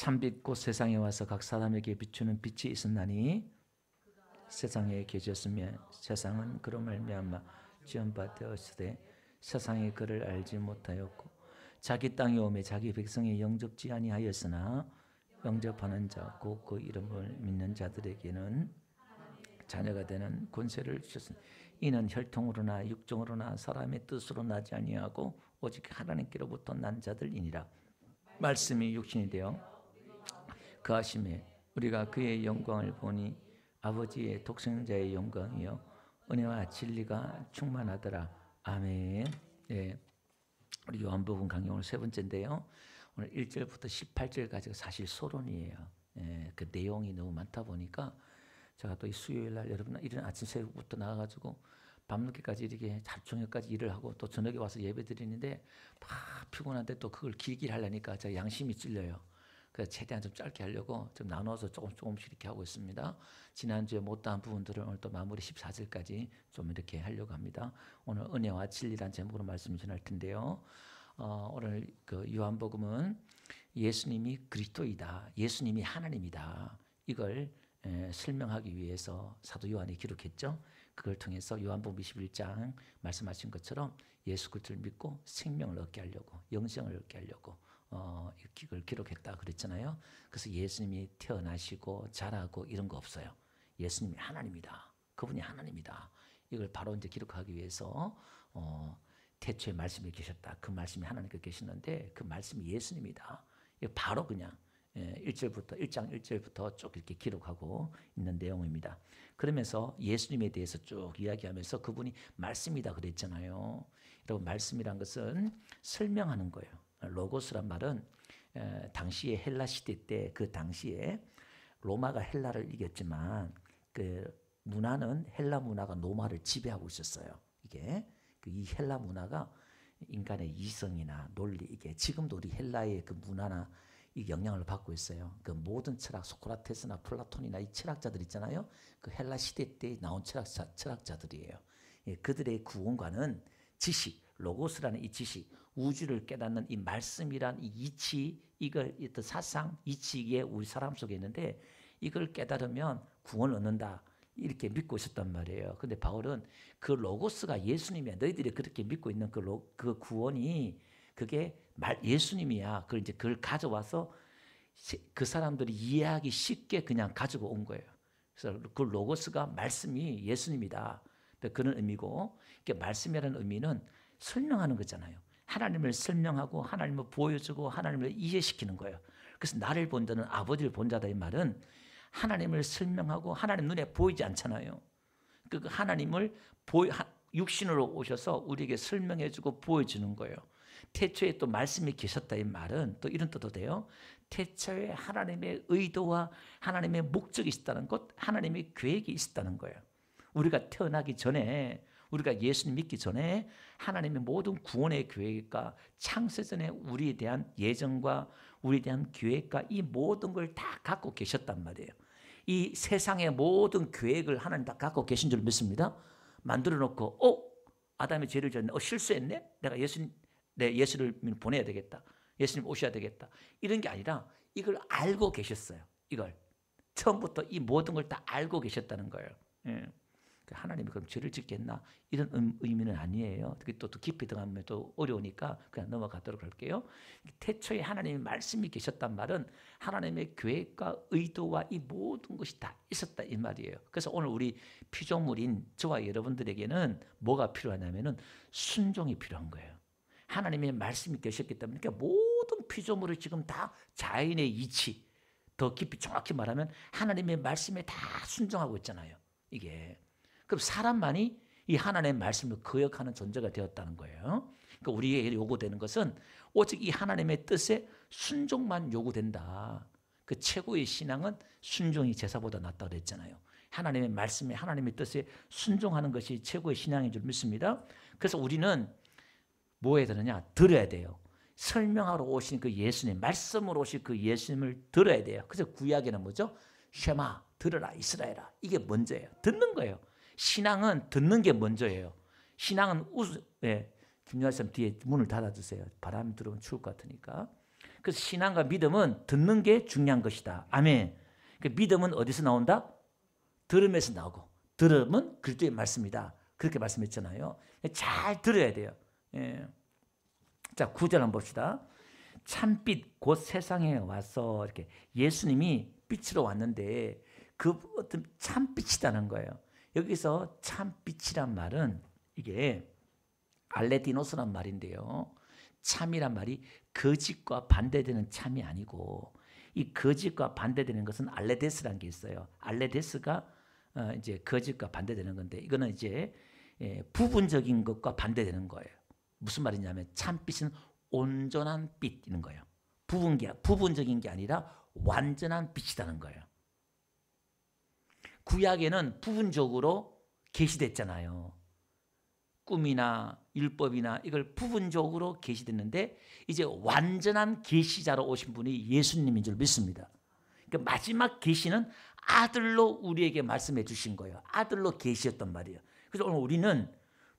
참빛 곧 세상에 와서 각 사람에게 비추는 빛이 있었나니 세상에 계셨으며 세상은 그로 말미암아 지은 바 되었으되 세상이 그를 알지 못하였고 자기 땅에 오매 자기 백성이 영접지 아니하였으나 영접하는 자 곧 그 이름을 믿는 자들에게는 자녀가 되는 권세를 주셨으니 이는 혈통으로나 육정으로나 사람의 뜻으로 나지 아니하고 오직 하나님께로부터 난 자들이니라. 말씀이 육신이 되어 그하심에 우리가 그의 영광을 보니 아버지의 독생자의 영광이요 은혜와 진리가 충만하더라. 아멘. 예, 우리 요한복음 강의 오늘 세 번째인데요. 오늘 1절부터 18절까지가 사실 소론이에요. 예, 그 내용이 너무 많다 보니까 제가 또 이 수요일 날 여러분 이른 아침 새벽부터 나가가지고 밤늦게까지 이렇게 하루 종일까지 일을 하고 또 저녁에 와서 예배 드리는데 막 피곤한데 또 그걸 길게 하려니까 제가 양심이 찔려요. 그래서 최대한 좀 짧게 하려고 좀 나눠서 조금씩 이렇게 하고 있습니다. 지난주에 못다한 부분들을 오늘 또 마무리 14절까지 좀 이렇게 하려고 합니다. 오늘 은혜와 진리란 제목으로 말씀 전할 텐데요. 오늘 그 요한복음은 예수님이 그리스도이다, 예수님이 하나님이다, 이걸 설명하기 위해서 사도 요한이 기록했죠. 그걸 통해서 요한복음 21장 말씀하신 것처럼 예수 그리스도를 믿고 생명을 얻게 하려고, 영생을 얻게 하려고 이걸 기록했다 그랬잖아요. 그래서 예수님이 태어나시고 자라고 이런 거 없어요. 예수님이 하나님이다, 그분이 하나님이다, 이걸 바로 이제 기록하기 위해서 태초에 말씀이 계셨다, 그 말씀이 하나님께 계시는데 그 말씀이 예수님이다, 이거 바로 그냥 1장 1절부터 쭉 이렇게 기록하고 있는 내용입니다. 그러면서 예수님에 대해서 쭉 이야기하면서 그분이 말씀이다 그랬잖아요. 여러분, 말씀이란 것은 설명하는 거예요. 로고스란 말은 당시에 헬라 시대 때, 그 당시에 로마가 헬라를 이겼지만 그 문화는, 헬라 문화가 로마를 지배하고 있었어요. 이게 이 헬라 문화가 인간의 이성이나 논리, 이게 지금도 우리 헬라의 그 문화나 이 영향을 받고 있어요. 그 모든 철학, 소크라테스나 플라톤이나 이 철학자들 있잖아요. 그 헬라 시대 때 나온 철학자들이에요. 예, 그들의 구원관은 지식, 로고스라는 이 지식, 우주를 깨닫는 이 말씀이란 이 이치, 이걸 어떤 사상, 이치에 우리 사람 속에 있는데 이걸 깨달으면 구원을 얻는다, 이렇게 믿고 있었단 말이에요. 근데 바울은 그 로고스가 예수님이야, 너희들이 그렇게 믿고 있는 그 구원이 그게 예수님이야. 그걸 가져와서 그 사람들이 이해하기 쉽게 그냥 가지고 온 거예요. 그래서 그 로고스가 말씀이 예수님이다, 그런 의미고, 말씀이라는 의미는 설명하는 거잖아요. 하나님을 설명하고 하나님을 보여주고 하나님을 이해시키는 거예요. 그래서 나를 본 자는 아버지를 본 자다, 이 말은 하나님을 설명하고 하나님 눈에 보이지 않잖아요. 그 하나님을 육신으로 오셔서 우리에게 설명해주고 보여주는 거예요. 태초에 또 말씀이 계셨다, 이 말은 또 이런 뜻도 돼요. 태초에 하나님의 의도와 하나님의 목적이 있었다는 것, 하나님의 계획이 있었다는 거예요. 우리가 태어나기 전에, 우리가 예수님 믿기 전에 하나님의 모든 구원의 계획과 창세전에 우리에 대한 예정과 우리에 대한 계획과 이 모든 걸 다 갖고 계셨단 말이에요. 이 세상의 모든 계획을 하나님 다 갖고 계신 줄 믿습니다. 만들어 놓고 아담이 죄를 지었네, 실수했네, 내가 예수를 보내야 되겠다, 예수님 오셔야 되겠다, 이런 게 아니라 이걸 알고 계셨어요. 이걸 처음부터 이 모든 걸 다 알고 계셨다는 거예요. 예. 하나님이 그럼 죄를 짓겠나, 이런 의미는 아니에요. 또 깊이 들어가면 또 어려우니까 그냥 넘어가도록 할게요. 태초에 하나님의 말씀이 계셨단 말은 하나님의 계획과 의도와 이 모든 것이 다 있었다, 이 말이에요. 그래서 오늘 우리 피조물인 저와 여러분들에게는 뭐가 필요하냐면은 순종이 필요한 거예요. 하나님의 말씀이 되셨기 때문에, 그러니까 모든 피조물을 지금 다 자연의 이치, 더 깊이 정확히 말하면 하나님의 말씀에 다 순종하고 있잖아요. 이게 그럼 사람만이 이 하나님의 말씀을 거역하는 존재가 되었다는 거예요. 그러니까 우리에게 요구되는 것은 오직 이 하나님의 뜻에 순종만 요구된다. 그 최고의 신앙은 순종이 제사보다 낫다고 그랬잖아요. 하나님의 말씀에, 하나님의 뜻에 순종하는 것이 최고의 신앙인 줄 믿습니다. 그래서 우리는 뭐 해야 되느냐? 들어야 돼요. 설명하러 오신 그 예수님, 말씀으로 오신 그 예수님을 들어야 돼요. 그래서 구약에는 뭐죠? 쉐마, 들으라 이스라엘아, 이게 먼저예요. 듣는 거예요. 신앙은 듣는 게 먼저예요. 신앙은 김유아 쌤 뒤에 문을 닫아주세요. 바람 들어오면 추울 것 같으니까. 그래서 신앙과 믿음은 듣는 게 중요한 것이다. 아멘. 그 믿음은 어디서 나온다? 들음에서 나오고 들음은 그리스도의 말씀이다. 그렇게 말씀했잖아요. 잘 들어야 돼요. 예. 자, 9절 한번 봅시다. 참빛 곧 세상에 와서 이렇게 예수님이 빛으로 왔는데 그 어떤 참빛이라는 거예요. 여기서 참빛이란 말은 이게 알레디노스란 말인데요. 참이란 말이 거짓과 반대되는 참이 아니고 이 거짓과 반대되는 것은 알레데스라는 게 있어요. 알레데스가 이제 거짓과 반대되는 건데 이거는 이제 부분적인 것과 반대되는 거예요. 무슨 말이냐면 참빛은 온전한 빛인 거예요. 부분적인 게 아니라 완전한 빛이라는 거예요. 구약에는 부분적으로 계시됐잖아요. 꿈이나 율법이나 이걸 부분적으로 계시됐는데 이제 완전한 계시자로 오신 분이 예수님인 줄 믿습니다. 그러니까 마지막 계시는 아들로 우리에게 말씀해 주신 거예요. 아들로 계시였단 말이에요. 그래서 오늘 우리는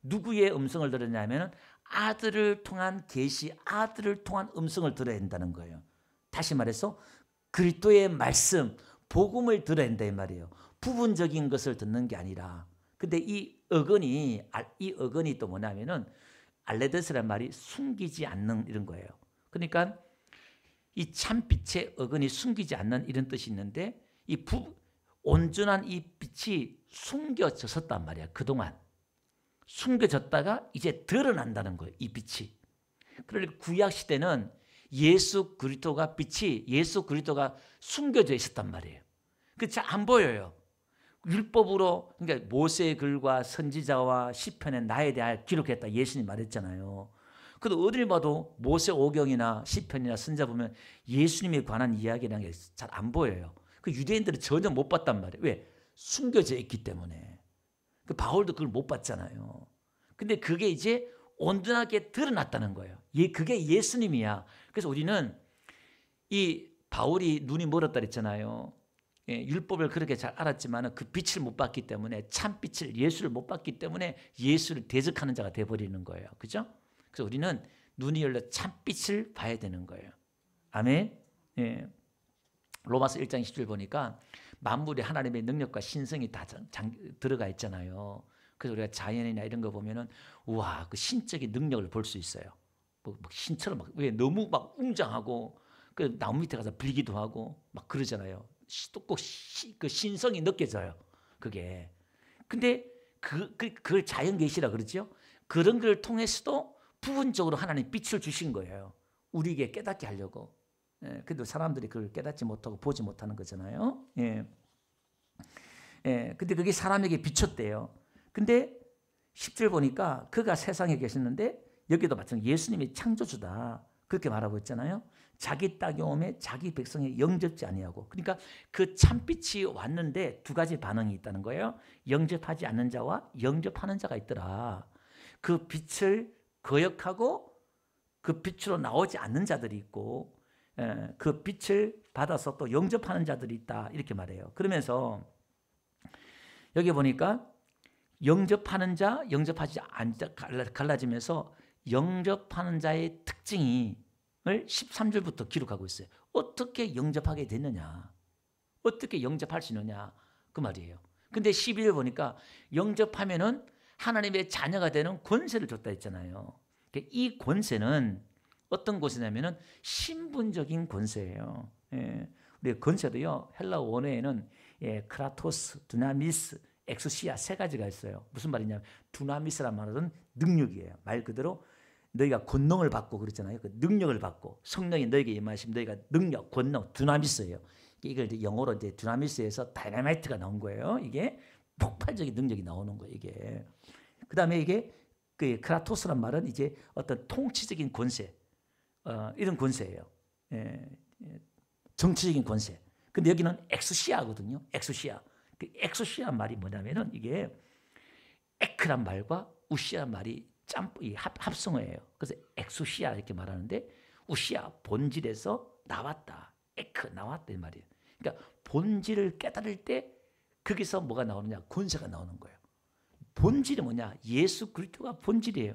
누구의 음성을 들었냐면 아들을 통한 계시, 아들을 통한 음성을 들어야 된다는 거예요. 다시 말해서 그리스도의 말씀, 복음을 들어야 된다 이 말이에요. 부분적인 것을 듣는 게 아니라. 근데 이 어근이 또 뭐냐면은 알레데스란 말이 숨기지 않는 이런 거예요. 그러니까 이 참빛의 어근이 숨기지 않는 이런 뜻이 있는데 온전한 이 빛이 숨겨졌었단 말이야. 그동안 숨겨졌다가 이제 드러난다는 거예요. 이 빛이. 그러니까 구약 시대는 예수 그리스도가 숨겨져 있었단 말이에요. 그 잘 안 보여요. 율법으로 그러니까 모세의 글과 선지자와 시편에 나에 대하여 기록했다 예수님 말했잖아요. 그래도 어딜 봐도 모세 오경이나 시편이나 선지자 보면 예수님에 관한 이야기라는 게 잘 안 보여요. 그 유대인들은 전혀 못 봤단 말이에요. 왜? 숨겨져 있기 때문에. 그 바울도 그걸 못 봤잖아요. 근데 그게 이제 온전하게 드러났다는 거예요. 그게 예수님이야. 그래서 우리는 이 바울이 눈이 멀었다 그랬잖아요. 율법을 그렇게 잘 알았지만 그 빛을 못 봤기 때문에 참빛을 예수를 못 봤기 때문에 예수를 대적하는 자가 돼버리는 거예요. 그죠? 그래서 우리는 눈이 열려 참빛을 봐야 되는 거예요. 아멘. 예. 로마서 1장 10절 보니까 만물이 하나님의 능력과 신성이 다 들어가 있잖아요. 그래서 우리가 자연이나 이런 거 보면은 우와 그 신적인 능력을 볼 수 있어요. 막 신처럼 왜 너무 막 웅장하고 그 나무 밑에 가서 빌기도 하고 막 그러잖아요. 또 꼭 그 신성이 느껴져요. 그게. 근데 그걸 자연 계시라 그러죠. 그런 걸 통해서도 부분적으로 하나님 빛을 주신 거예요. 우리에게 깨닫게 하려고. 근데 사람들이 그걸 깨닫지 못하고 보지 못하는 거잖아요. 예. 예. 근데 그게 사람에게 비쳤대요. 근데 10절 보니까 그가 세상에 계셨는데 여기도 마찬가지로 예수님이 창조주다. 그렇게 말하고 있잖아요. 자기 땅에 오매 자기 백성에 영접지 아니하고. 그러니까 그 참빛이 왔는데 두 가지 반응이 있다는 거예요. 영접하지 않는 자와 영접하는 자가 있더라. 그 빛을 거역하고 그 빛으로 나오지 않는 자들이 있고 그 빛을 받아서 또 영접하는 자들이 있다. 이렇게 말해요. 그러면서 여기 보니까 영접하는 자, 영접하지 않는 자 갈라지면서 영접하는 자의 특징을 13절부터 기록하고 있어요. 어떻게 영접하게 됐느냐? 어떻게 영접할 수 있느냐? 그 말이에요. 근데 12절 보니까 영접하면은 하나님의 자녀가 되는 권세를 줬다 했잖아요. 이 권세는 어떤 권세냐면은 신분적인 권세예요. 예. 우리 권세도요. 헬라어 원어에는 크라토스, 두나미스, 엑소시아 세 가지가 있어요. 무슨 말이냐면 두나미스란 말은 능력이에요. 말 그대로 너희가 권능을 받고 그랬잖아요. 그 능력을 받고 성령이 너희에게 임하시면 너희가 능력, 권능, 두나미스예요. 이걸 이제 영어로 이제 두나미스에서 다이나마이트가 나온 거예요. 이게 폭발적인 능력이 나오는 거예요. 이게 그다음에 이게 그 크라토스란 말은 이제 어떤 통치적인 권세, 이런 권세예요. 정치적인 권세. 근데 여기는 엑소시아거든요. 엑소시아. 그 엑소시아 말이 뭐냐면은 이게 에크란 말과 우시아 말이 합성어예요. 그래서 엑소시아 이렇게 말하는데 우시아 본질에서 나왔다. 에크 나왔다 이 말이에요. 그러니까 본질을 깨달을 때 거기서 뭐가 나오느냐? 권세가 나오는 거예요. 본질이 뭐냐? 예수 그리스도가 본질이에요.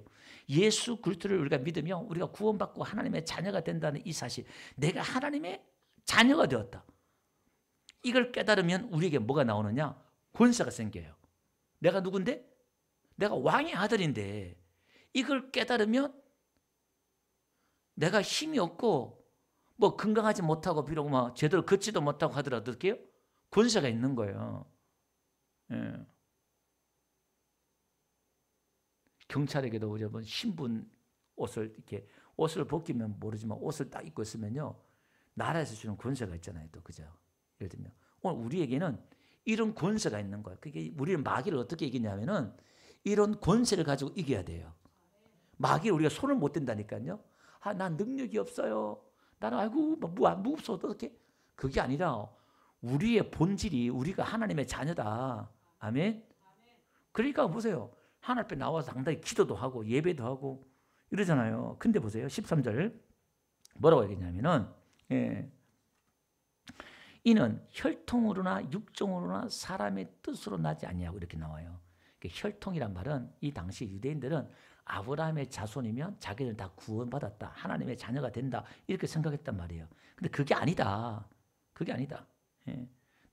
예수 그리스도를 우리가 믿으면 우리가 구원받고 하나님의 자녀가 된다는 이 사실, 내가 하나님의 자녀가 되었다. 이걸 깨달으면 우리에게 뭐가 나오느냐? 권세가 생겨요. 내가 누군데? 내가 왕의 아들인데 이걸 깨달으면 내가 힘이 없고 뭐 건강하지 못하고 비록 뭐 제대로 걷지도 못하고 하더라도 어떻게요? 권세가 있는 거예요. 예. 경찰에게도 우리 한번 신분 옷을 이렇게 옷을 벗기면 모르지만 옷을 딱 입고 있으면요 나라에서 주는 권세가 있잖아요. 또 그죠? 예를 들면 오늘 우리에게는 이런 권세가 있는 거예요. 그게 우리는 마귀를 어떻게 이기냐면은 이런 권세를 가지고 이겨야 돼요. 마귀를 우리가 손을 못 댄다니까요. 아, 난 능력이 없어요. 나는 아이고 무겁소 어떻게? 그게 아니라 우리의 본질이 우리가 하나님의 자녀다. 아멘. 그러니까 보세요. 하나님 앞에 나와서 당당히 기도도 하고 예배도 하고 이러잖아요. 근데 보세요. 13절 뭐라고 얘기했냐면은 이는 혈통으로나 육정으로나 사람의 뜻으로 나지 아니하고 이렇게 나와요. 혈통이란 말은 이 당시 유대인들은 아브라함의 자손이면 자기들 다 구원받았다. 하나님의 자녀가 된다. 이렇게 생각했단 말이에요. 근데 그게 아니다. 그게 아니다.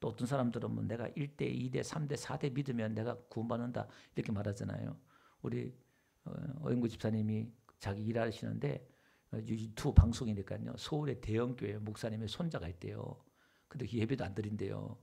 또 어떤 사람들은 뭐 내가 1대, 2대, 3대, 4대 믿으면 내가 구원받는다. 이렇게 말하잖아요. 우리 어영구 집사님이 자기 일하시는데 유튜브 방송이니까요. 서울의 대형교회 목사님의 손자가 있대요. 근데 예배도 안 드린대요.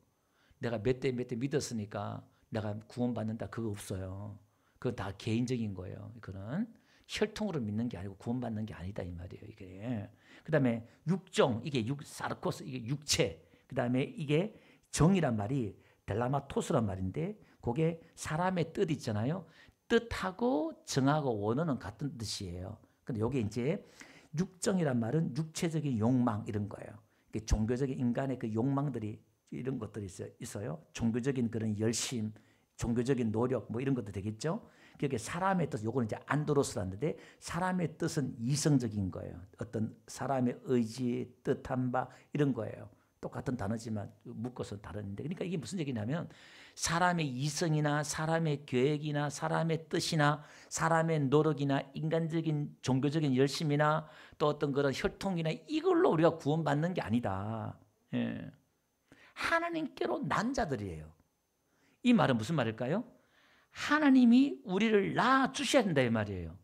내가 몇 대 믿었으니까 내가 구원받는다. 그거 없어요. 그건 다 개인적인 거예요. 그거는 혈통으로 믿는 게 아니고 구원받는 게 아니다 이 말이에요. 이게. 그다음에 육정 이게 사르코스 이게 육체. 그다음에 이게 정이란 말이 델라마토스란 말인데 그게 사람의 뜻 있잖아요. 뜻하고 정하고 원어는 같은 뜻이에요. 근데 이게 이제 육정이란 말은 육체적인 욕망 이런 거예요. 종교적인 인간의 그 욕망들이 이런 것들이 있어요. 종교적인 그런 열심, 종교적인 노력 뭐 이런 것도 되겠죠. 그게 사람의 뜻, 요거는 이제 안드로스라는데 사람의 뜻은 이성적인 거예요. 어떤 사람의 의지, 뜻한 바 이런 거예요. 똑같은 단어지만 묶어서 다른데 그러니까 이게 무슨 얘기냐면 사람의 이성이나 사람의 계획이나 사람의 뜻이나 사람의 노력이나 인간적인 종교적인 열심이나 또 어떤 그런 혈통이나 이걸로 우리가 구원받는 게 아니다. 예. 하나님께로 난 자들이에요. 이 말은 무슨 말일까요? 하나님이 우리를 낳아주셔야 된다 이 말이에요.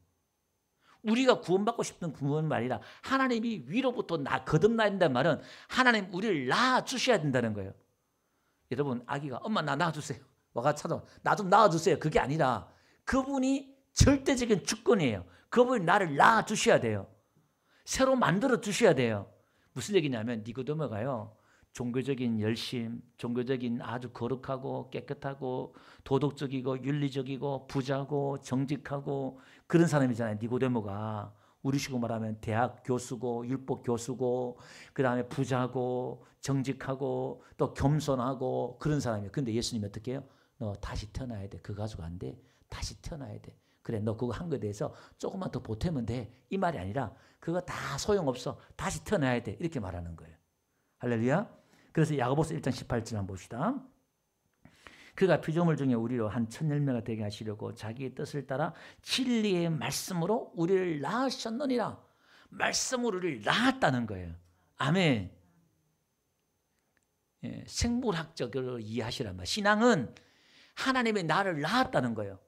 우리가 구원받고 싶은 구원 말이라 하나님이 위로부터 거듭나야 된다는 말은 하나님 우리를 낳아주셔야 된다는 거예요. 여러분 아기가 엄마 나 낳아주세요. 와가 찾아 나 좀 낳아주세요. 그게 아니라 그분이 절대적인 주권이에요. 그분이 나를 낳아주셔야 돼요. 새로 만들어 주셔야 돼요. 무슨 얘기냐면 니고데모가요. 종교적인 열심, 종교적인 아주 거룩하고 깨끗하고 도덕적이고 윤리적이고 부자고 정직하고 그런 사람이잖아요. 니고데모가 우리식으로 말하면 대학 교수고 율법 교수고 그다음에 부자고 정직하고 또 겸손하고 그런 사람이에요. 그런데 예수님이 어떻게 해요? 너 다시 태어나야 돼. 그거 가지고 안 돼. 다시 태어나야 돼. 그래 너 그거 한 거에 대해서 조금만 더 보태면 돼. 이 말이 아니라 그거 다 소용없어. 다시 태어나야 돼. 이렇게 말하는 거예요. 할렐루야. 그래서 야고보서 1장 18절 한번 봅시다. 그가 피조물 중에 우리로 한 1000열매가 되게 하시려고 자기의 뜻을 따라 진리의 말씀으로 우리를 낳으셨느니라. 말씀으로 우리를 낳았다는 거예요. 아멘. 예, 생물학적으로 이해하시란 말이에요. 신앙은 하나님의 나를 낳았다는 거예요.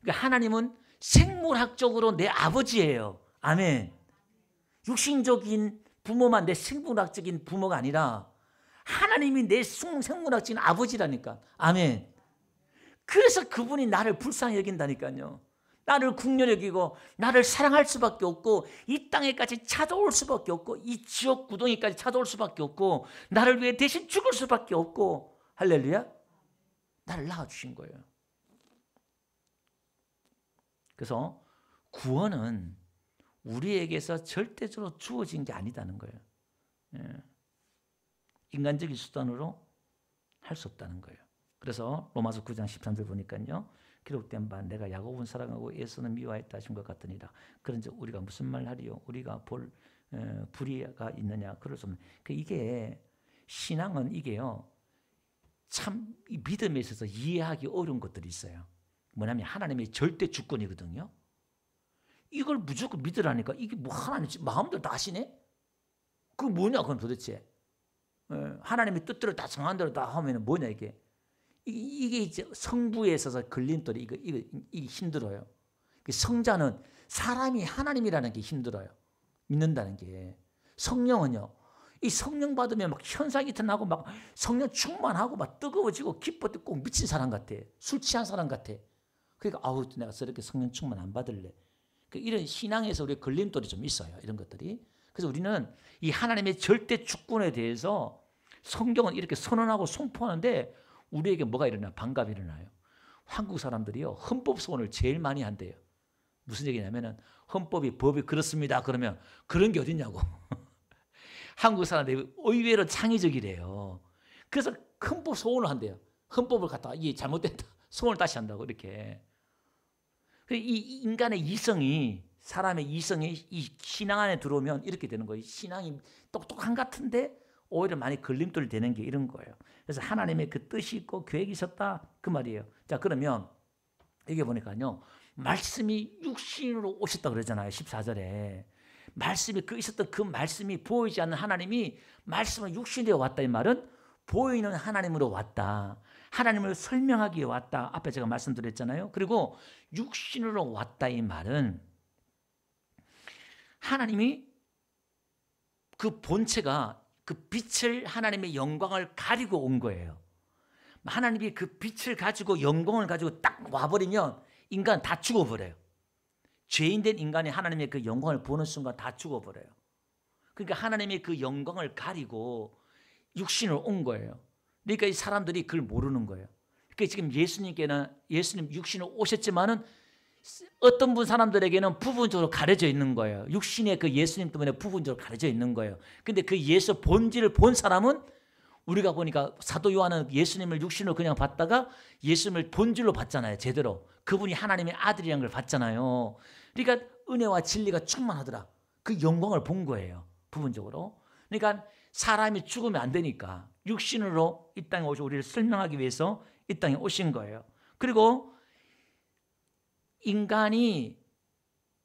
그러니까 하나님은 생물학적으로 내 아버지예요. 아멘. 육신적인 부모만 내 생물학적인 부모가 아니라 하나님이 내 생물학적인 아버지라니까. 아멘. 그래서 그분이 나를 불쌍히 여긴다니까요. 나를 긍휼히 여기고 나를 사랑할 수밖에 없고 이 땅에까지 찾아올 수밖에 없고 이 지옥 구덩이까지 찾아올 수밖에 없고 나를 위해 대신 죽을 수밖에 없고 할렐루야. 나를 낳아주신 거예요. 그래서 구원은 우리에게서 절대적으로 주어진 게 아니다는 거예요. 예. 인간적인 수단으로 할 수 없다는 거예요. 그래서 로마서 9장 13절 보니까요. 기록된 바 내가 야곱은 사랑하고 에서는 미워했다 하신 것 같으니라. 그런즉 우리가 무슨 말 하리요? 우리가 볼 불의가 있느냐? 그럴 수 없는. 이게 신앙은 이게요. 참 믿음에 있어서 이해하기 어려운 것들이 있어요. 뭐냐면 하나님의 절대 주권이거든요. 이걸 무조건 믿으라니까 이게 뭐 하나님 마음대로 다 하시네? 그게 뭐냐 그럼 도대체. 하나님의 뜻대로 다 정한 대로 다 하면 뭐냐 이게. 이게 이제 성부에 있어서 걸림돌이 이게 힘들어요. 성자는 사람이 하나님이라는 게 힘들어요. 믿는다는 게. 성령은요. 이 성령 받으면 막 현상이 나고 막 성령 충만하고 막 뜨거워지고 기뻐도 꼭 미친 사람 같아. 술 취한 사람 같아. 그러니까 아우 내가 저렇게 성령 충만 안 받을래. 이런 신앙에서 우리 걸림돌이 좀 있어요. 이런 것들이. 그래서 우리는 이 하나님의 절대 주권에 대해서 성경은 이렇게 선언하고 선포하는데 우리에게 뭐가 일어나요? 반감이 일어나요. 한국 사람들이요. 헌법 소원을 제일 많이 한대요. 무슨 얘기냐면은 법이 그렇습니다. 그러면 그런 게 어딨냐고. 한국 사람들이 의외로 창의적이래요. 그래서 헌법 소원을 한대요. 헌법을 갖다가 이게 잘못됐다. 소원을 다시 한다고 이렇게. 이 인간의 이성이 사람의 이성이 이 신앙 안에 들어오면 이렇게 되는 거예요. 신앙이 똑똑한 것 같은데 오히려 많이 걸림돌이 되는 게 이런 거예요. 그래서 하나님의 그 뜻이 있고 계획이 있었다 그 말이에요. 자 그러면 여기 보니까요. 말씀이 육신으로 오셨다 그러잖아요. 14절에. 말씀이 있었던 그 말씀이 보이지 않는 하나님이 말씀은 육신되어 왔다 이 말은 보이는 하나님으로 왔다. 하나님을 설명하기 위해 왔다. 앞에 제가 말씀드렸잖아요. 그리고 육신으로 왔다 이 말은 하나님이 그 본체가 그 빛을 하나님의 영광을 가리고 온 거예요. 하나님이 그 빛을 가지고 영광을 가지고 딱 와버리면 인간 다 죽어버려요. 죄인된 인간이 하나님의 그 영광을 보는 순간 다 죽어버려요. 그러니까 하나님의 그 영광을 가리고 육신으로 온 거예요. 그러니까 이 사람들이 그걸 모르는 거예요. 그러니까 지금 예수님 육신으로 오셨지만은 어떤 분 사람들에게는 부분적으로 가려져 있는 거예요. 육신의 그 예수님 때문에 부분적으로 가려져 있는 거예요. 근데 그 예수 본질을 본 사람은 우리가 보니까 사도 요한은 예수님을 육신으로 그냥 봤다가 예수님을 본질로 봤잖아요. 제대로. 그분이 하나님의 아들이라는 걸 봤잖아요. 그러니까 은혜와 진리가 충만하더라. 그 영광을 본 거예요. 부분적으로. 그러니까 사람이 죽으면 안 되니까 육신으로 이 땅에 오셔 우리를 설명하기 위해서 이 땅에 오신 거예요. 그리고 인간이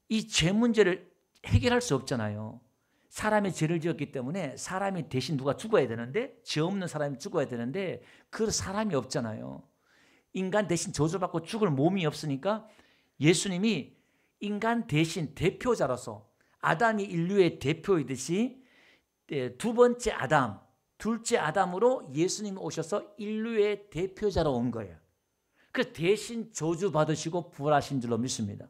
이 죄 문제를 해결할 수 없잖아요. 사람이 죄를 지었기 때문에 사람이 대신 누가 죽어야 되는데 죄 없는 사람이 죽어야 되는데 그 사람이 없잖아요. 인간 대신 저주받고 죽을 몸이 없으니까 예수님이 인간 대신 대표자로서 아담이 인류의 대표이듯이 두 번째 아담, 둘째 아담으로 예수님이 오셔서 인류의 대표자로 온 거예요. 그래서 대신 저주받으시고 부활하신 줄로 믿습니다.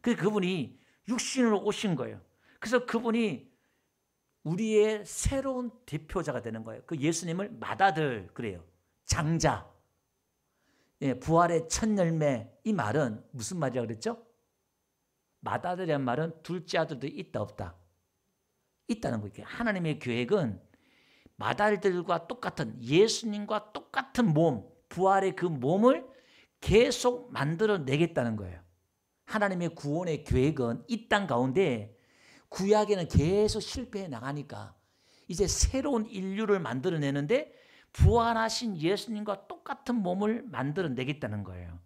그래서 그분이 육신으로 오신 거예요. 그래서 그분이 우리의 새로운 대표자가 되는 거예요. 그 예수님을 맏아들 그래요. 장자. 부활의 첫 열매. 이 말은 무슨 말이라고 그랬죠? 맏아들이란 말은 둘째 아들도 있다 없다. 있다는 거예요. 하나님의 계획은 맏아들들과 똑같은 예수님과 똑같은 몸, 부활의 그 몸을 계속 만들어내겠다는 거예요. 하나님의 구원의 계획은 이 땅 가운데 구약에는 계속 실패해 나가니까 이제 새로운 인류를 만들어내는데 부활하신 예수님과 똑같은 몸을 만들어내겠다는 거예요.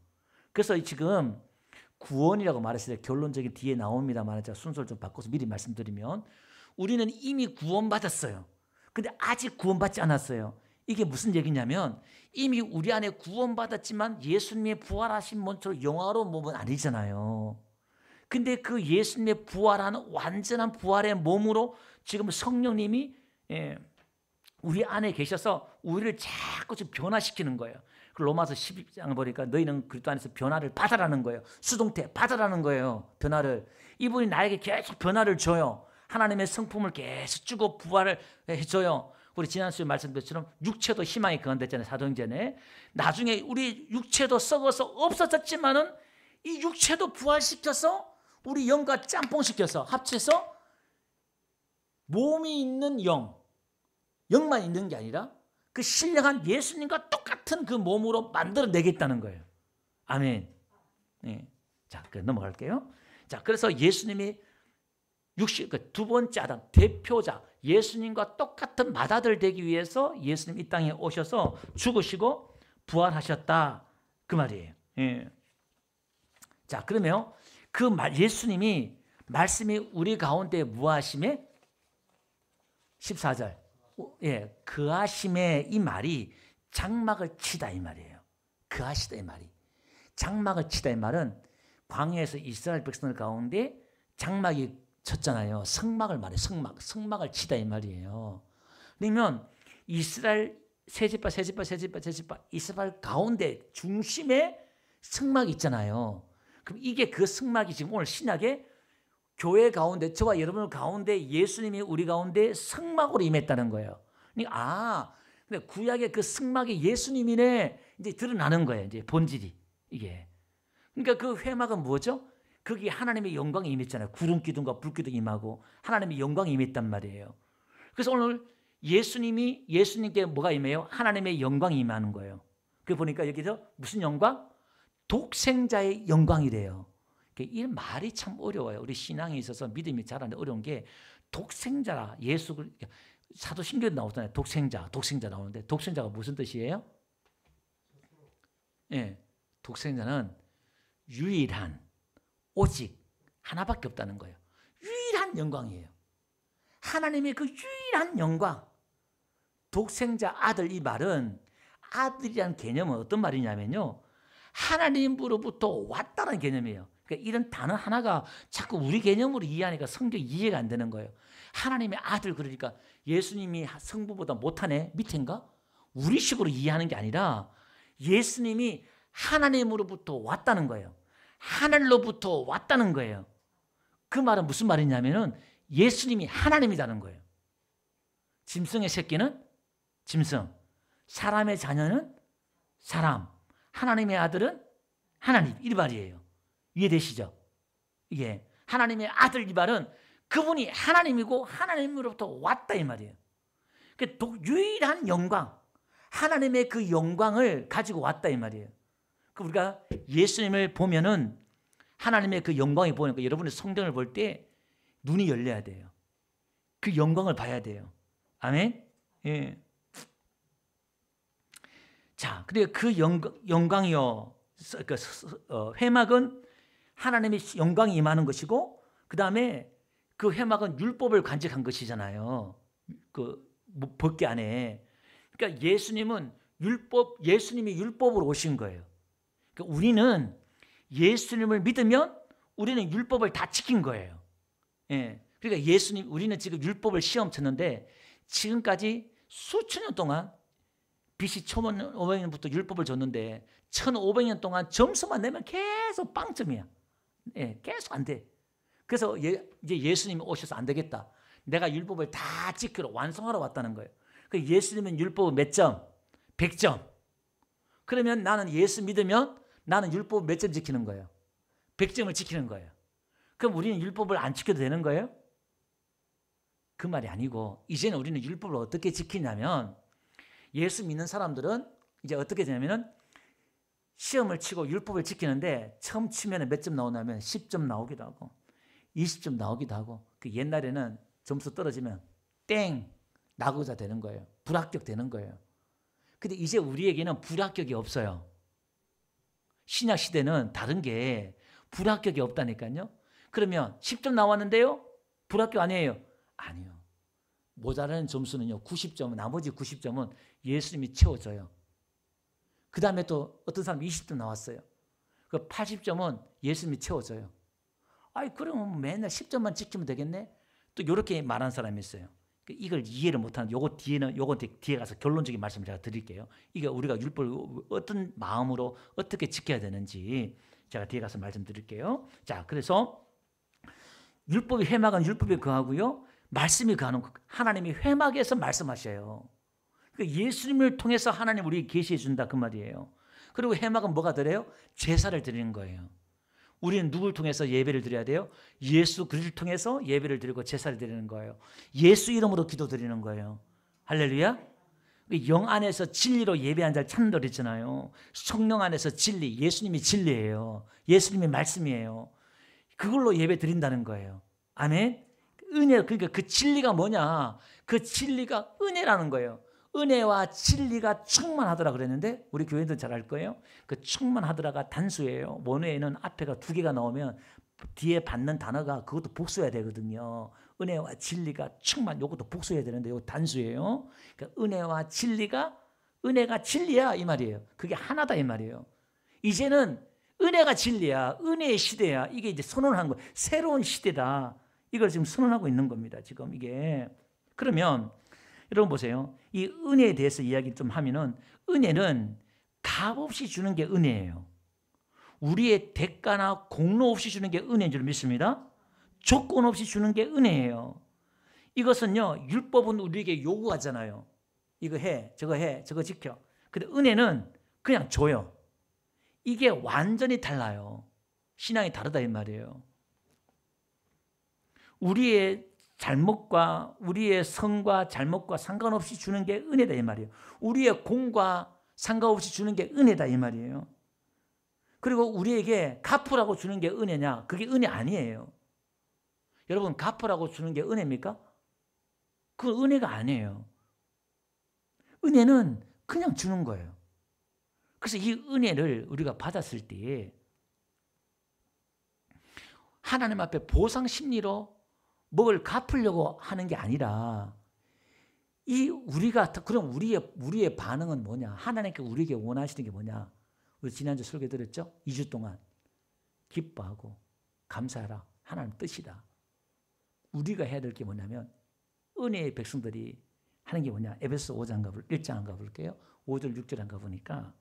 그래서 지금 구원이라고 말했을 때 결론적인 뒤에 나옵니다만 제가 순서를 좀 바꿔서 미리 말씀드리면 우리는 이미 구원받았어요. 근데 아직 구원받지 않았어요. 이게 무슨 얘기냐면 이미 우리 안에 구원받았지만 예수님의 부활하신 몸처럼 영화로운 몸은 아니잖아요. 근데 그 예수님의 부활하는 완전한 부활의 몸으로 지금 성령님이 우리 안에 계셔서 우리를 자꾸 좀 변화시키는 거예요. 로마서 12장을 보니까 너희는 그리스도 안에서 변화를 받아라는 거예요. 수동태 받아라는 거예요. 변화를. 이분이 나에게 계속 변화를 줘요. 하나님의 성품을 계속 주고 부활을 해줘요. 우리 지난 주에 말씀드렸처럼 육체도 희망이 그건됐잖아요. 사도행전에. 나중에 우리 육체도 썩어서 없어졌지만은 이 육체도 부활시켜서 우리 영과 짬뽕시켜서 합쳐서 몸이 있는 영만 있는 게 아니라 그 신령한 예수님과 똑같은 그 몸으로 만들어내겠다는 거예요. 아멘. 네. 자, 넘어갈게요. 자, 그래서 예수님이 두 번째 아담, 대표자, 예수님과 똑같은 맏아들 되기 위해서 예수님 이 땅에 오셔서 죽으시고 부활하셨다. 그 말이에요. 예. 자, 그러면 예수님이 말씀이 우리 가운데 무하심에 14절. 예, 그하심에 이 말이 장막을 치다 이 말이에요. 그하시다 이 말이. 장막을 치다 이 말은 광야에서 이스라엘 백성들 가운데 장막이 쳤잖아요. 성막을 말해요. 성막을 치다 이 말이에요. 그러면 이스라엘 세지파 이스라엘 가운데 중심에 성막이 있잖아요. 그럼 이게 그 성막이 지금 오늘 신약에 교회 가운데 저와 여러분 가운데 예수님이 우리 가운데 성막으로 임했다는 거예요. 그러니까 근데 구약의 그 성막이 예수님이네 이제 드러나는 거예요. 이제 본질이 이게. 그러니까 그 회막은 뭐죠? 거기 하나님의 영광이 임했잖아요. 구름 기둥과 불 기둥이 임하고 하나님의 영광이 임했단 말이에요. 그래서 오늘 예수님께 뭐가 임해요? 하나님의 영광이 임하는 거예요. 그 보니까 여기서 무슨 영광? 독생자의 영광이래요. 이 말이 참 어려워요. 우리 신앙에 있어서 믿음이 잘하는데 어려운 게 독생자라 사도신경에 나오잖아요. 독생자 나오는데 독생자가 무슨 뜻이에요? 예, 독생자는 유일한 오직 하나밖에 없다는 거예요. 유일한 영광이에요. 하나님의 그 유일한 영광. 독생자 아들 이 말은 아들이라는 개념은 어떤 말이냐면요. 하나님으로부터 왔다는 개념이에요. 그러니까 이런 단어 하나가 자꾸 우리 개념으로 이해하니까 성경이 이해가 안 되는 거예요. 하나님의 아들 그러니까 예수님이 성부보다 못하네? 밑인가? 우리 식으로 이해하는 게 아니라 예수님이 하나님으로부터 왔다는 거예요. 하늘로부터 왔다는 거예요. 그 말은 무슨 말이냐면은 예수님이 하나님이라는 거예요. 짐승의 새끼는 짐승, 사람의 자녀는 사람, 하나님의 아들은 하나님 이 말이에요. 이해되시죠? 이게 하나님의 아들 이 말은 그분이 하나님이고 하나님으로부터 왔다 이 말이에요. 유일한 영광, 하나님의 그 영광을 가지고 왔다 이 말이에요. 우리가 예수님을 보면은 하나님의 그 영광이 보니까 여러분의 성경을 볼 때 눈이 열려야 돼요. 그 영광을 봐야 돼요. 아멘? 예. 자, 그리고 그 영광이요. 회막은 하나님의 영광이 임하는 것이고, 그 다음에 그 회막은 율법을 간직한 것이잖아요. 그 법궤 안에. 그러니까 예수님이 율법으로 오신 거예요. 그러니까 우리는 예수님을 믿으면 우리는 율법을 다 지킨 거예요. 예. 그러니까 우리는 지금 율법을 시험 쳤는데 지금까지 수천 년 동안 BC 1500년부터 율법을 줬는데 1500년 동안 점수만 내면 계속 빵점이야. 예, 계속 안 돼. 그래서 이제 예수님이 오셔서 안 되겠다. 내가 율법을 다 지키러 완성하러 왔다는 거예요. 그 예수님은 율법 몇 점? 100점. 그러면 나는 예수 믿으면 나는 율법 몇 점 지키는 거예요? 100점을 지키는 거예요. 그럼 우리는 율법을 안 지켜도 되는 거예요? 그 말이 아니고 이제는 우리는 율법을 어떻게 지키냐면 예수 믿는 사람들은 이제 어떻게 되냐면은 시험을 치고 율법을 지키는데 처음 치면 몇 점 나오냐면 10점 나오기도 하고 20점 나오기도 하고 그 옛날에는 점수 떨어지면 땡 낙오자 되는 거예요. 불합격 되는 거예요. 근데 이제 우리에게는 불합격이 없어요. 신약 시대는 다른 게 불합격이 없다니까요. 그러면 10점 나왔는데요? 불합격 아니에요? 아니요. 모자라는 점수는요. 90점은 나머지 90점은 예수님이 채워줘요. 그 다음에 또 어떤 사람 20점 나왔어요. 그 80점은 예수님이 채워줘요. 아이 그러면 맨날 10점만 지키면 되겠네? 또 이렇게 말하는 사람이 있어요. 이걸 이해를 못하는 요거 뒤에 가서 결론적인 말씀을 제가 드릴게요. 이게 우리가 율법을 어떤 마음으로 어떻게 지켜야 되는지 제가 뒤에 가서 말씀드릴게요. 자, 그래서 율법이 회막은 율법에 거하고요. 말씀이 거하는 하나님이 회막에서 말씀하셔요. 예수님을 통해서 하나님 우리에게 계시해 준다 그 말이에요. 그리고 회막은 뭐가 드려요? 제사를 드리는 거예요. 우리는 누굴 통해서 예배를 드려야 돼요? 예수 그리스도를 통해서 예배를 드리고 제사를 드리는 거예요. 예수 이름으로 기도드리는 거예요. 할렐루야. 영 안에서 진리로 예배한 자를 찾는다 그랬잖아요. 성령 안에서 진리, 예수님이 진리예요. 예수님이 말씀이에요. 그걸로 예배 드린다는 거예요. 아멘. 은혜, 그러니까 그 진리가 뭐냐? 그 진리가 은혜라는 거예요. 은혜와 진리가 충만하더라 그랬는데 우리 교회들 잘 알 거예요. 그 충만하더라가 단수예요. 원어에는 앞에가 두 개가 나오면 뒤에 받는 단어가 그것도 복수해야 되거든요. 은혜와 진리가 충만, 이것도 복수해야 되는데 이거 단수예요. 그러니까 은혜와 진리가, 은혜가 진리야 이 말이에요. 그게 하나다 이 말이에요. 이제는 은혜가 진리야, 은혜의 시대야. 이게 이제 선언하는 거예요. 새로운 시대다. 이걸 지금 선언하고 있는 겁니다. 지금 이게. 그러면 여러분 보세요. 이 은혜에 대해서 이야기 좀 하면은, 은혜는 값없이 주는 게 은혜예요. 우리의 대가나 공로 없이 주는 게 은혜인 줄 믿습니다. 조건 없이 주는 게 은혜예요. 이것은요, 율법은 우리에게 요구하잖아요. 이거 해, 저거 지켜. 근데 은혜는 그냥 줘요. 이게 완전히 달라요. 신앙이 다르다 이 말이에요. 우리의 잘못과 우리의 성과 잘못과 상관없이 주는 게 은혜다 이 말이에요. 우리의 공과 상관없이 주는 게 은혜다 이 말이에요. 그리고 우리에게 갚으라고 주는 게 은혜냐? 그게 은혜 아니에요. 여러분, 갚으라고 주는 게 은혜입니까? 그건 은혜가 아니에요. 은혜는 그냥 주는 거예요. 그래서 이 은혜를 우리가 받았을 때 하나님 앞에 보상 심리로 뭘 갚으려고 하는 게 아니라, 그럼 우리의 반응은 뭐냐? 하나님께 우리에게 원하시는 게 뭐냐? 우리 지난주 설교 들었죠? 2주 동안 기뻐하고 감사하라. 하나님 뜻이다. 우리가 해야 될 게 뭐냐면, 은혜의 백성들이 하는 게 뭐냐? 에베소 5장 1장 가볼게요. 5절 6절 안 가보니까,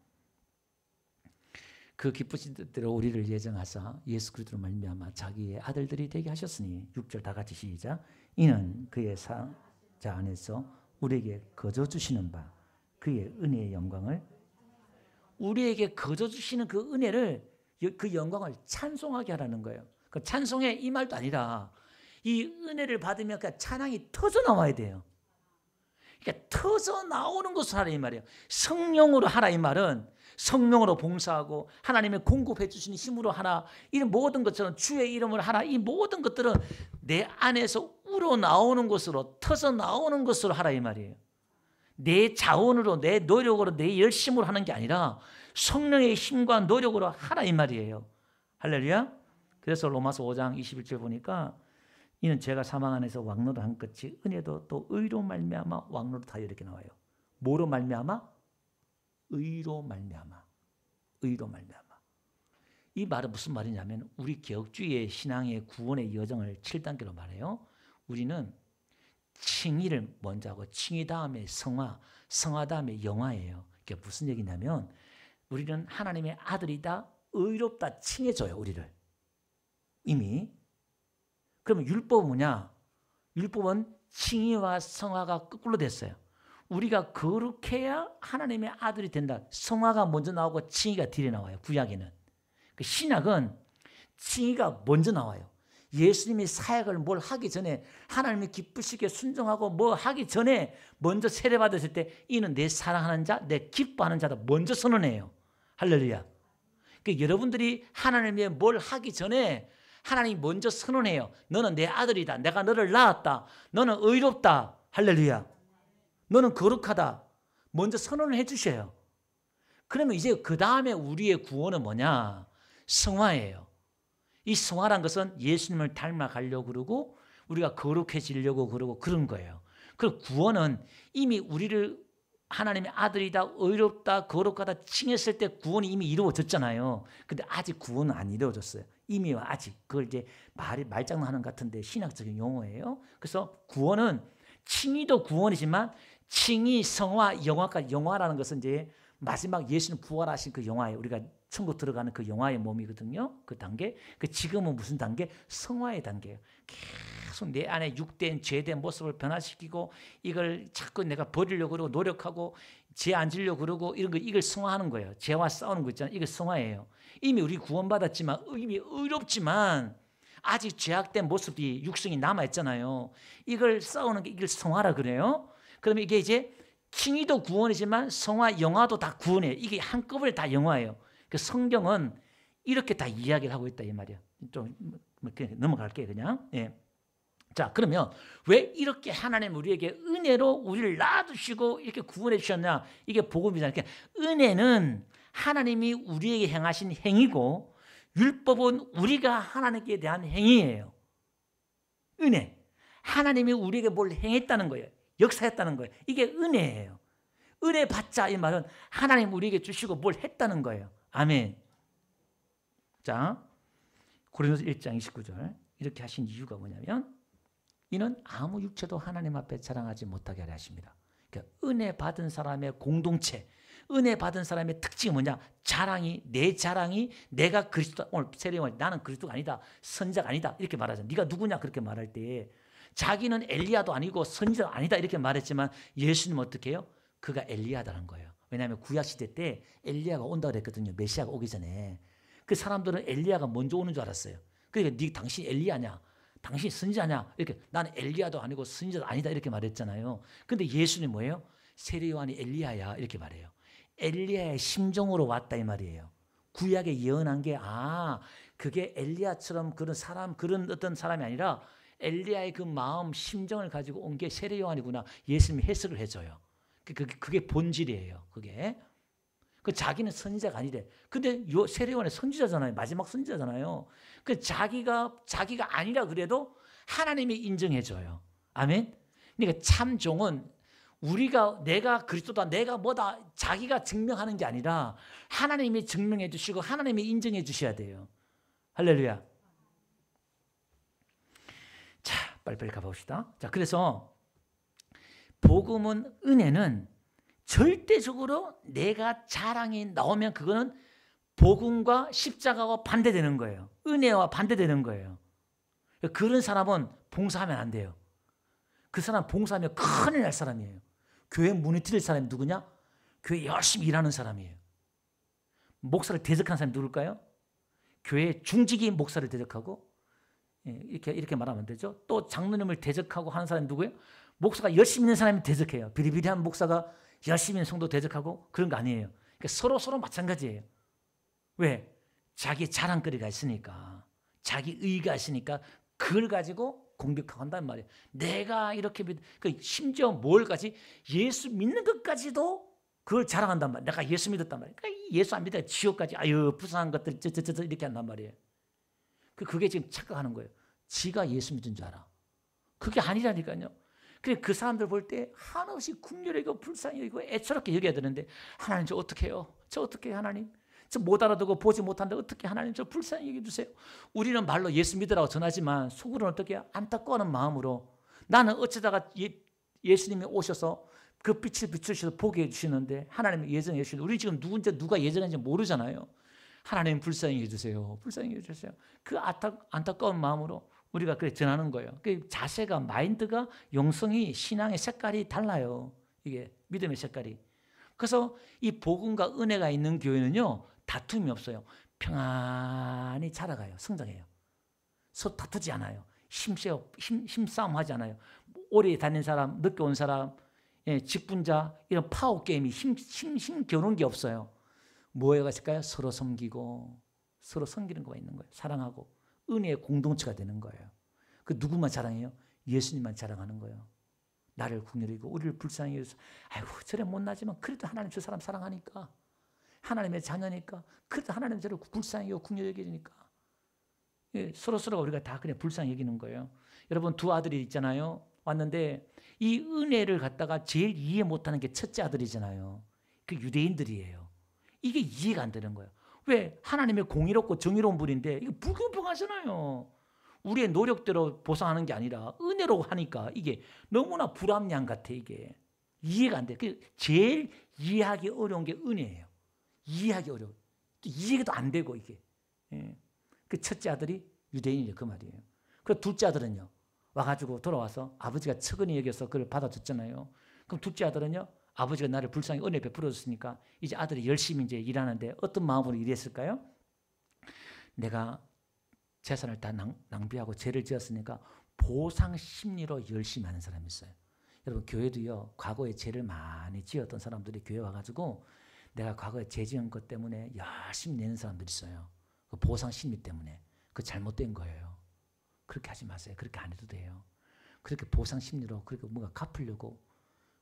그 기쁘신 뜻대로 우리를 예정하사 예수 그리스도로 말미암아 자기의 아들들이 되게 하셨으니, 6절 다 같이 시작. 이는 그의 자 안에서 우리에게 거저 주시는 바 그의 은혜의 영광을, 우리에게 거저 주시는 그 은혜를, 그 영광을 찬송하게 하라는 거예요. 그 찬송해 이 말도 아니라, 이 은혜를 받으면 그 찬양이 터져 나와야 돼요. 그러니까 터져 나오는 것을 하라 이 말이에요. 성령으로 하라 이 말은, 성령으로 봉사하고 하나님의 공급해 주시는 힘으로 하라, 이런 모든 것처럼 주의 이름을 하라, 이 모든 것들은 내 안에서 우러나오는 것으로, 터져 나오는 것으로 하라 이 말이에요. 내 자원으로, 내 노력으로, 내 열심으로 하는 게 아니라 성령의 힘과 노력으로 하라 이 말이에요. 할렐루야. 그래서 로마서 5장 21절 보니까, 이는 제가 사망 안에서 왕노를 한 끝이 은혜도 또 의로 말미암아 왕노로 다 이렇게 나와요. 뭐로 말미암아? 의로 말미암아. 의로 말미암아. 이 말은 무슨 말이냐면, 우리 개혁주의의 신앙의 구원의 여정을 7단계로 말해요. 우리는 칭의를 먼저 하고, 칭의 다음에 성화, 성화 다음에 영화예요. 이게 무슨 얘기냐면, 우리는 하나님의 아들이다, 의롭다 칭해줘요, 우리를. 이미. 그러면 율법은 뭐냐? 율법은 칭의와 성화가 거꾸로 됐어요. 우리가 거룩해야 하나님의 아들이 된다. 성화가 먼저 나오고 칭의가 뒤에 나와요. 구약에는. 그 신약은 칭의가 먼저 나와요. 예수님이 사역을 뭘 하기 전에, 하나님이 기쁘시게 순종하고 뭐 하기 전에 먼저 세례받으실 때, 이는 내 사랑하는 자, 내 기뻐하는 자다 먼저 선언해요. 할렐루야. 그러니까 여러분들이 하나님의 뭘 하기 전에 하나님이 먼저 선언해요. 너는 내 아들이다. 내가 너를 낳았다. 너는 의롭다. 할렐루야. 너는 거룩하다. 먼저 선언을 해 주셔요. 그러면 이제 그 다음에 우리의 구원은 뭐냐? 성화예요. 이 성화란 것은 예수님을 닮아가려고 그러고, 우리가 거룩해지려고 그러고 그런 거예요. 그리고 구원은 이미 우리를 하나님의 아들이다, 의롭다, 거룩하다 칭했을 때 구원이 이미 이루어졌잖아요. 근데 아직 구원은 안 이루어졌어요. 이미 아직. 그걸 이제 말장난하는 것 같은데 신학적인 용어예요. 그래서 구원은, 칭의도 구원이지만 칭의, 성화, 영화까지, 영화라는 것은 이제 마지막 예수님 부활하신 그 영화예요. 우리가 천국 들어가는 그 영화의 몸이거든요. 그 단계. 그 지금은 무슨 단계? 성화의 단계예요. 계속 내 안에 육된 죄된 모습을 변화시키고, 이걸 자꾸 내가 버리려고 그러고 노력하고 죄 안 지려고 그러고 이런 거, 이걸 성화하는 거예요. 죄와 싸우는 거 있잖아요. 이게 성화예요. 이미 우리 구원받았지만, 이미 의롭지만 아직 죄악된 모습이 육성이 남아있잖아요. 이걸 싸우는 게, 이걸 성화라 그래요. 그러면 이게 이제 칭의도 구원이지만 성화, 영화도 다 구원이에요. 이게 한꺼번에 다 영화예요. 그 성경은 이렇게 다 이야기를 하고 있다 이 말이야. 좀 넘어갈게요 그냥. 예. 자, 그러면 왜 이렇게 하나님 우리에게 은혜로 우리를 낳아주시고 이렇게 구원해 주셨냐? 이게 복음이잖아요. 그러니까 은혜는 하나님이 우리에게 행하신 행위고 율법은 우리가 하나님께 대한 행위예요. 은혜. 하나님이 우리에게 뭘 행했다는 거예요. 역사했다는 거예요. 이게 은혜예요. 은혜 받자 이 말은 하나님 우리에게 주시고 뭘 했다는 거예요. 아멘. 자, 고린도서 1장 29절 이렇게 하신 이유가 뭐냐면 이는 아무 육체도 하나님 앞에 자랑하지 못하게 하려 하십니다. 그러니까 은혜 받은 사람의 공동체, 은혜 받은 사람의 특징이 뭐냐? 자랑이, 내 자랑이 내가 그리스도, 오늘 세례요한이 나는 그리스도가 아니다, 선지자가 아니다 이렇게 말하잖아요. 네가 누구냐 그렇게 말할 때 자기는 엘리야도 아니고 선지자가 아니다 이렇게 말했지만 예수님은 어떻게 해요? 그가 엘리야다는 거예요. 왜냐하면 구약시대 때 엘리야가 온다고 그랬거든요. 메시아가 오기 전에. 그 사람들은 엘리야가 먼저 오는 줄 알았어요. 그러니까 당신 엘리야냐? 당신이 선지자냐? 이렇게 나는 엘리야도 아니고 선지자도 아니다 이렇게 말했잖아요. 근데 예수님 뭐예요? 세례요한이 엘리야야 이렇게 말해요. 엘리야의 심정으로 왔다 이 말이에요. 구약에 예언한 게 그게 엘리야처럼 그런 사람 그런 어떤 사람이 아니라 엘리야의 그 마음 심정을 가지고 온 게 세례요한이구나. 예수님이 해석을 해줘요. 그게 본질이에요. 그게. 그 자기는 선지자가 아니래. 근데 세례요한은 선지자잖아요. 마지막 선지자잖아요. 그 자기가 아니라 그래도 하나님이 인정해줘요. 아멘. 그러니까 참 종은 내가 그리스도다, 내가 뭐다, 자기가 증명하는 게 아니라 하나님이 증명해 주시고 하나님이 인정해 주셔야 돼요. 할렐루야. 자, 빨리빨리 가봅시다. 자, 그래서 복음은 은혜는 절대적으로 내가 자랑이 나오면 그거는 복음과 십자가와 반대되는 거예요. 은혜와 반대되는 거예요. 그런 사람은 봉사하면 안 돼요. 그 사람 봉사하면 큰일 날 사람이에요. 교회 무너뜨릴 사람이 누구냐? 교회 열심히 일하는 사람이에요. 목사를 대적하는 사람이 누굴까요? 교회 중직이 목사를 대적하고 이렇게 말하면 안 되죠. 또 장로님을 대적하고 하는 사람이 누구예요? 목사가 열심히 있는 사람이 대적해요. 비리비리한 목사가 열심히 있는 성도 대적하고 그런 거 아니에요. 그러니까 서로 마찬가지예요. 왜? 자기 자랑거리가 있으니까, 자기 의의가 있으니까 그걸 가지고 공격하고 한단 말이에요. 내가 이렇게 심지어 뭘까지 예수 믿는 것까지도 그걸 자랑한단 말이에요. 내가 예수 믿었단 말이에요. 그러니까 예수 안 믿다가 지옥까지 불쌍한 것들 이렇게 한단 말이에요. 그게 지금 착각하는 거예요. 지가 예수 믿은 줄 알아. 그게 아니라니까요. 그래 그 사람들 볼 때 한없이 국률이 여기고 불쌍히 여기고 애처롭게 여겨야 되는데 하나님 저 어떻게 해요? 저 어떻게 해요 하나님? 저 못 알아듣고 보지 못한다 어떻게 하나님 저 불쌍히 여겨주세요. 우리는 말로 예수 믿으라고 전하지만 속으로는 어떻게 해요? 안타까워하는 마음으로 나는 어쩌다가 예수님이 오셔서 그 빛을 비추셔서 보게 해주시는데 하나님이 예정해 주시는데 우리 지금 누가 예정했는지 모르잖아요. 하나님 불쌍히 해주세요. 불쌍히 해주세요. 그 안타까운 마음으로 우리가 그래 전하는 거예요. 그 자세가 마인드가 영성이 신앙의 색깔이 달라요. 이게 믿음의 색깔이. 그래서 이 복음과 은혜가 있는 교회는요 다툼이 없어요. 평안히 자라가요. 성장해요. 서로 다투지 않아요. 힘싸움하지 않아요. 오래 다닌 사람, 늦게 온 사람, 직분자 이런 파워 게임이 힘 겨누는 게 없어요. 뭐가 있을까요? 서로 섬기고 서로 섬기는 거가 있는 거예요. 사랑하고 은혜의 공동체가 되는 거예요. 그 누구만 자랑해요? 예수님만 자랑하는 거예요. 나를 국률히 여기고 우리를 불쌍히 여기서 아이고 저래 못나지만 그래도 하나님 저 사람 사랑하니까 하나님의 자녀니까 그래도 하나님 저를 불쌍히 여기고 국률히 여기니까 서로서로 우리가 다 그냥 불쌍히 여기는 거예요. 여러분 두 아들이 있잖아요. 왔는데 이 은혜를 갖다가 제일 이해 못하는 게 첫째 아들이잖아요. 그 유대인들이에요. 이게 이해가 안 되는 거예요. 왜? 하나님의 공의롭고 정의로운 분인데 이거 불공평하잖아요. 우리의 노력대로 보상하는 게 아니라 은혜로 하니까 이게 너무나 불합리한 것 같아. 이게 이해가 안 돼. 제일 이해하기 어려운 게 은혜예요. 이해하기 어려워. 이해도 안 되고 이게. 그 첫째 아들이 유대인이에요. 그 말이에요. 그 둘째 아들은요. 와가지고 돌아와서 아버지가 측은히 여겨서 그걸 받아줬잖아요. 그럼 둘째 아들은요. 아버지가 나를 불쌍히 은혜 베풀어줬으니까 이제 아들이 열심히 이제 일하는데 어떤 마음으로 일했을까요? 내가 재산을 다 낭비하고 죄를 지었으니까 보상 심리로 열심히 하는 사람이 있어요. 여러분 교회도요. 과거에 죄를 많이 지었던 사람들이 교회 와가지고 내가 과거에 죄 지은 것 때문에 열심히 내는 사람들이 있어요. 그 보상 심리 때문에. 그 잘못된 거예요. 그렇게 하지 마세요. 그렇게 안 해도 돼요. 그렇게 보상 심리로 그렇게 뭔가 갚으려고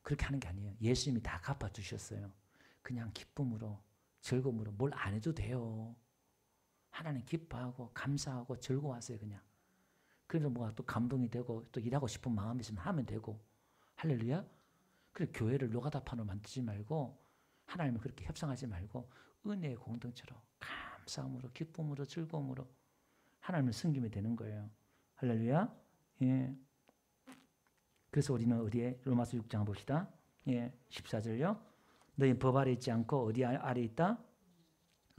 그렇게 하는 게 아니에요. 예수님이 다 갚아주셨어요. 그냥 기쁨으로 즐거움으로 뭘 안 해도 돼요. 하나님 기뻐하고 감사하고 즐거워하세요. 그냥. 그래서 뭐가 또 감동이 되고 또 일하고 싶은 마음이 있으면 하면 되고 할렐루야. 그래 교회를 노가다판으로 만들지 말고 하나님을 그렇게 협상하지 말고 은혜의 공동체로 감사함으로 기쁨으로 즐거움으로 하나님을 섬기면 되는 거예요. 할렐루야. 예. 그래서 우리는 어디에 로마서 6장 봅시다. 예, 14절요. 너희 법 아래 있지 않고 어디 아래 있다?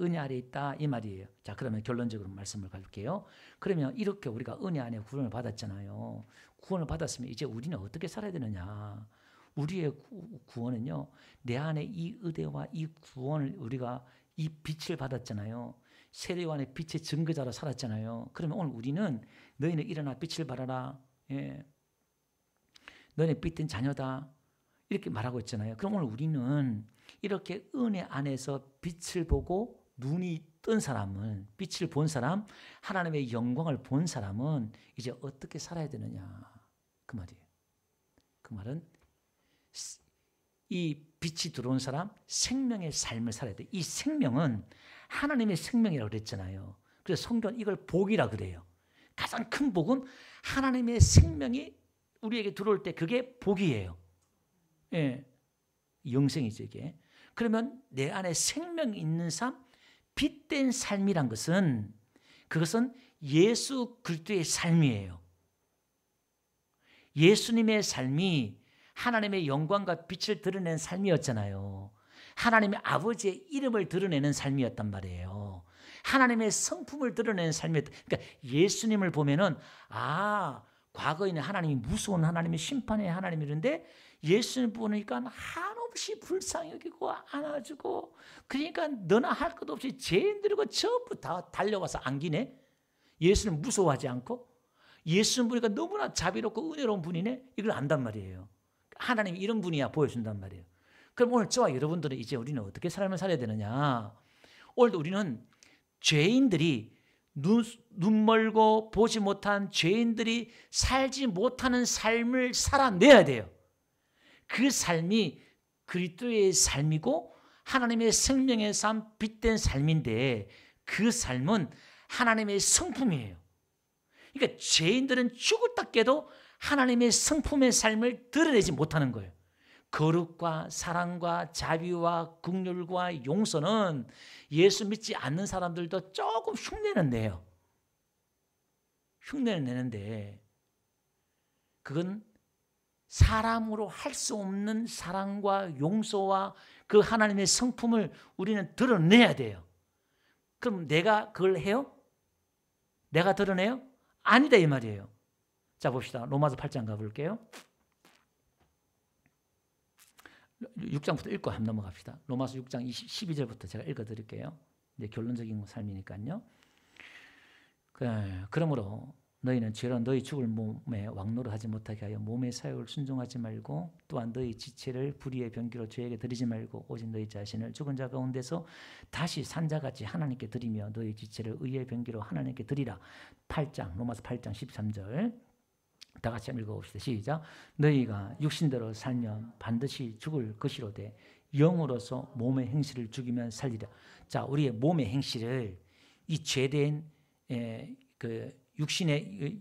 은혜 아래 있다 이 말이에요. 자, 그러면 결론적으로 말씀을 갈게요. 그러면 이렇게 우리가 은혜 안에 구원을 받았잖아요. 구원을 받았으면 이제 우리는 어떻게 살아야 되느냐? 우리의 구원은요. 내 안에 이 의대와 이 구원을 우리가 이 빛을 받았잖아요. 세례 안에 빛의 증거자로 살았잖아요. 그러면 오늘 우리는 너희는 일어나 빛을 발하라. 예. 너희는 빛된 자녀다. 이렇게 말하고 있잖아요. 그럼 오늘 우리는 이렇게 은혜 안에서 빛을 보고 눈이 뜬 사람은 빛을 본 사람, 하나님의 영광을 본 사람은 이제 어떻게 살아야 되느냐 그 말이에요. 그 말은 이 빛이 들어온 사람 생명의 삶을 살아야 돼. 이 생명은 하나님의 생명이라고 그랬잖아요. 그래서 성경은 이걸 복이라 그래요. 가장 큰 복은 하나님의 생명이 우리에게 들어올 때 그게 복이에요. 예, 영생이죠 이게. 그러면 내 안에 생명이 있는 삶, 빛된 삶이란 것은 그것은 예수 그리스도의 삶이에요. 예수님의 삶이 하나님의 영광과 빛을 드러내는 삶이었잖아요. 하나님의 아버지의 이름을 드러내는 삶이었단 말이에요. 하나님의 성품을 드러내는 삶이었다. 그러니까 예수님을 보면은 과거에는 하나님이 무서운 하나님의 심판의 하나님이런데 예수님 보니까 한없이 불쌍히 여기고 안아주고 그러니까 너나 할 것 없이 죄인들이고 전부 다 달려와서 안기네. 예수님 무서워하지 않고 예수님 보니까 너무나 자비롭고 은혜로운 분이네. 이걸 안단 말이에요. 하나님이 이런 분이야 보여준단 말이에요. 그럼 오늘 저와 여러분들은 이제 우리는 어떻게 삶을 살아야 되느냐. 오늘도 우리는 죄인들이 눈 멀고 보지 못한 죄인들이 살지 못하는 삶을 살아내야 돼요. 그 삶이 그리스도의 삶이고 하나님의 생명의 삶, 빛된 삶인데 그 삶은 하나님의 성품이에요. 그러니까 죄인들은 죽었다 깨도 하나님의 성품의 삶을 드러내지 못하는 거예요. 거룩과 사랑과 자비와 긍휼과 용서는 예수 믿지 않는 사람들도 조금 흉내는 내요. 흉내는 내는데 그건 사람으로 할 수 없는 사랑과 용서와 그 하나님의 성품을 우리는 드러내야 돼요. 그럼 내가 그걸 해요? 내가 드러내요? 아니다 이 말이에요. 자 봅시다. 로마서 8장 가볼게요. 6장부터 읽고 한번 넘어갑시다. 로마서 6장 12절부터 제가 읽어드릴게요. 이제 결론적인 삶이니까요. 그러므로 너희는 죄로 너희 죽을 몸에 왕노를 하지 못하게 하여 몸의 사욕을 순종하지 말고 또한 너희 지체를 불의의 병기로 죄에게 드리지 말고 오직 너희 자신을 죽은 자 가운데서 다시 산 자같이 하나님께 드리며 너희 지체를 의의 병기로 하나님께 드리라. 8장 로마서 8장 13절 다 같이 한번 읽어봅시다. 시작. 너희가 육신대로 살면 반드시 죽을 것이로되 영으로서 몸의 행실을 죽이면 살리라. 자, 우리의 몸의 행실을 이 죄된 그 육신을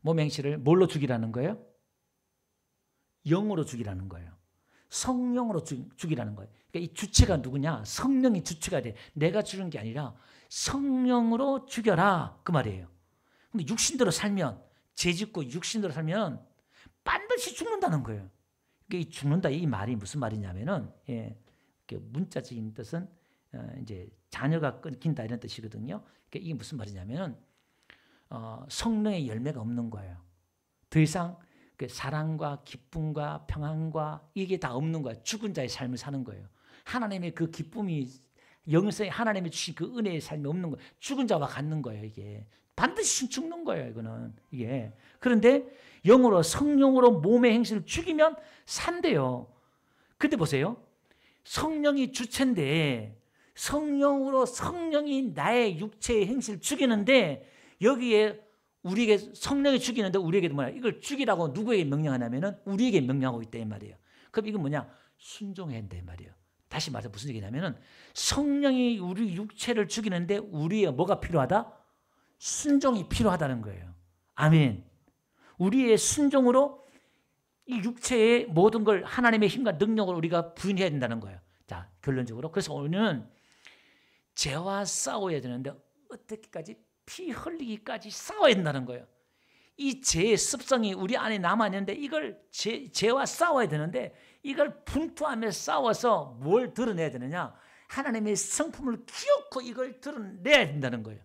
몸의 행실을 뭘로 죽이라는 거예요? 영으로 죽이라는 거예요. 성령으로 죽이라는 거예요. 그러니까 이 주체가 누구냐? 성령이 주체가 돼. 내가 죽는 게 아니라 성령으로 죽여라 그 말이에요. 근데 육신대로 살면 죄 짓고 육신대로 살면 반드시 죽는다는 거예요. 이 죽는다 이 말이 무슨 말이냐면은 문자적인 뜻은 이제 자녀가 끊긴다 이런 뜻이거든요. 그러니까 이게 무슨 말이냐면은 성령의 열매가 없는 거예요. 더 이상 그 사랑과 기쁨과 평안과 이게 다 없는 거예요. 죽은 자의 삶을 사는 거예요. 하나님의 그 기쁨이 영생에 하나님이 주신 그 은혜의 삶이 없는 거예요. 죽은 자와 같는 거예요. 이게 반드시 죽는 거예요. 이거는 이게 그런데 영으로 성령으로 몸의 행실을 죽이면 산대요. 근데 보세요. 성령이 주체인데 성령으로 성령이 나의 육체의 행실을 죽이는데 여기에 우리에게 성령이 죽이는데 우리에게 뭐냐? 이걸 죽이라고 누구에게 명령하냐면은 우리에게 명령하고 있다 이 말이에요. 그럼 이건 뭐냐? 순종해야 된다 이 말이에요. 다시 말해서 무슨 얘기냐면은 성령이 우리 육체를 죽이는데 우리의 뭐가 필요하다? 순종이 필요하다는 거예요. 아멘. 우리의 순종으로 이 육체의 모든 걸 하나님의 힘과 능력을 우리가 부인해야 된다는 거예요. 자, 결론적으로 그래서 오늘은 죄와 싸워야 되는데 어떻게까지 피 흘리기까지 싸워야 된다는 거예요. 이 죄의 습성이 우리 안에 남아있는데 이걸 죄와 싸워야 되는데 이걸 분투하며 싸워서 뭘 드러내야 되느냐? 하나님의 성품을 기어코 이걸 드러내야 된다는 거예요.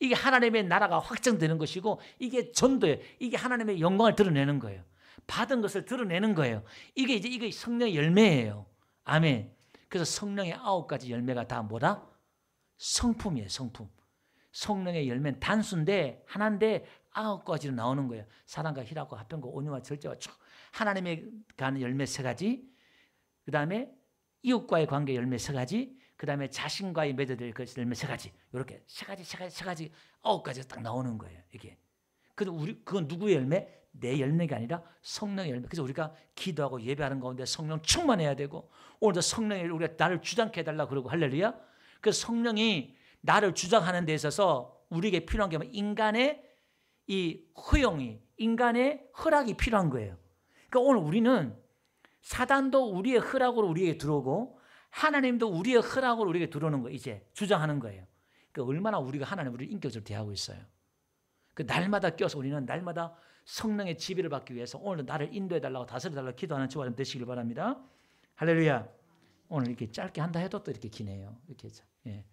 이게 하나님의 나라가 확정되는 것이고 이게 전도예요. 이게 하나님의 영광을 드러내는 거예요. 받은 것을 드러내는 거예요. 이게 성령의 열매예요. 아멘. 그래서 성령의 9가지 열매가 다 뭐다? 성품이에요. 성품. 성령의 열매는 단수인데 하나인데 9가지로 나오는 거예요. 사랑과 희락과 화평과 온유와 절제와 쭉 하나님의 가는 열매 3가지, 그 다음에 이웃과의 관계 열매 3가지, 그 다음에 자신과의 맺어야 될 그 열매 3가지, 이렇게 3가지 9가지가 딱 나오는 거예요. 이게. 근데 그건 누구의 열매? 내 열매가 아니라 성령의 열매. 그래서 우리가 기도하고 예배하는 가운데 성령 충만해야 되고 오늘도 성령이 우리가 나를 주장케 해달라 그러고 할렐루야. 그래서 성령이 나를 주장하는 데 있어서 우리에게 필요한 게 인간의 이 허용이, 인간의 허락이 필요한 거예요. 그러니까 오늘 우리는 사단도 우리의 허락으로 우리에게 들어오고 하나님도 우리의 허락으로 우리에게 들어오는 거예요. 이제 주장하는 거예요. 그러니까 얼마나 우리가 하나님 우리를 인격적으로 대하고 있어요. 그 날마다 껴서 우리는 날마다 성령의 지배를 받기 위해서 오늘도 나를 인도해달라고 다스려달라고 기도하는 저와 좀 되시길 바랍니다. 할렐루야. 오늘 이렇게 짧게 한다 해도 또 이렇게 기네요. 이렇게. 예.